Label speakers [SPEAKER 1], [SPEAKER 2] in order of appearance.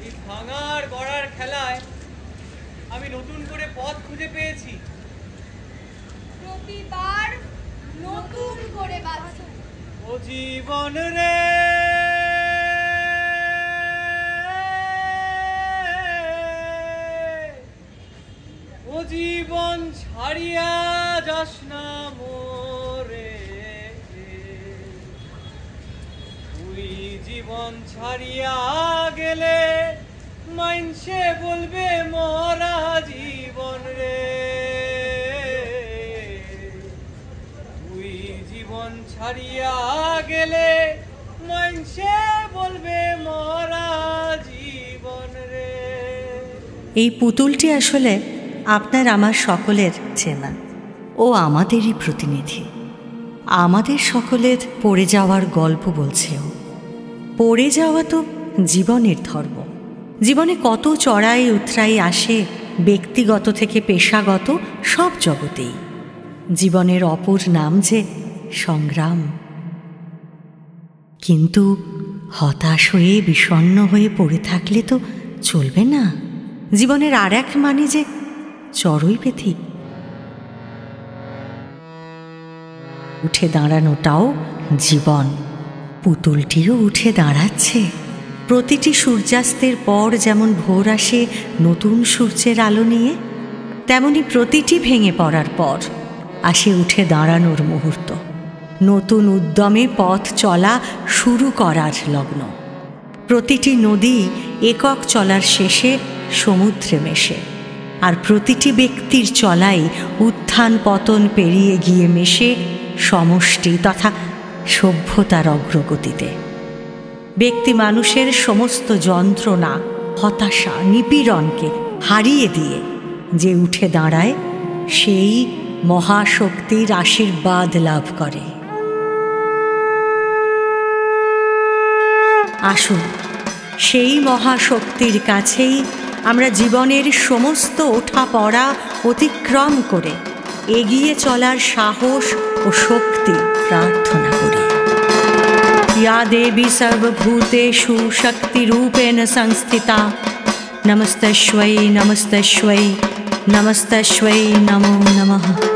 [SPEAKER 1] এই ভাঙার গড়ার খেলায় আমি নতুন করে পথ খুঁজে পেয়েছি।
[SPEAKER 2] প্রতিবার নতুন করে বাঁচি।
[SPEAKER 1] ও জীবন রে, ও জীবন ছাড়িয়া যাস না মোরে, তুই জীবন ছাড়িয়া গেলে মাইনসে বলবে মরা জীবন রে, তুই জীবন ছাড়িয়া গেলে মাইনসে বলবে মরা জীবন রে।
[SPEAKER 3] এই পুতুলটি আসলে আপনার আমার সকলের চেনা, ও আমাদেরই প্রতিনিধি। আমাদের সকলের পড়ে যাওয়ার গল্প বলছে ও। পড়ে যাওয়া তো জীবনের ধর্ম। জীবনে কত চড়াই উতরাই আসে, ব্যক্তিগত থেকে পেশাগত সব জগতেই। জীবনের অপর নাম যে সংগ্রাম। কিন্তু হতাশ হয়ে বিষণ্ণ হয়ে পড়ে থাকলে তো চলবে না। জীবনের আর এক মানে যে চড়ই পেথি। উঠে দাঁড়ানোটাও জীবন। পুতুলটিও উঠে দাঁড়াচ্ছে। প্রতিটি সূর্যাস্তের পর যেমন ভোর আসে নতুন সূর্যের আলো নিয়ে, তেমনি প্রতিটি ভেঙে পড়ার পর আসে উঠে দাঁড়ানোর মুহূর্ত। নতুন উদ্যমে পথ চলা শুরু করার লগ্ন। প্রতিটি নদী একক চলার শেষে সমুদ্রে মেশে, আর প্রতিটি ব্যক্তির চলাই উত্থান পতন পেরিয়ে গিয়ে মেশে সমষ্টি তথা সভ্যতার অগ্রগতিতে। ব্যক্তি মানুষের সমস্ত যন্ত্রণা, হতাশা, নিপীড়নকে হারিয়ে দিয়ে যে উঠে দাঁড়ায়, সেই মহাশক্তির আশীর্বাদ লাভ করে। আসুন সেই মহাশক্তির কাছেই আমরা জীবনের সমস্ত ওঠা পড়া অতিক্রম করে এগিয়ে চলার সাহস ও শক্তি প্রার্থনা করি। या देवी सर्वभूतेषु शक्तिरूपेण संस्थिता, नमस्तस्यै नमस्तस्यै नमस्तस्यै नमो नमः।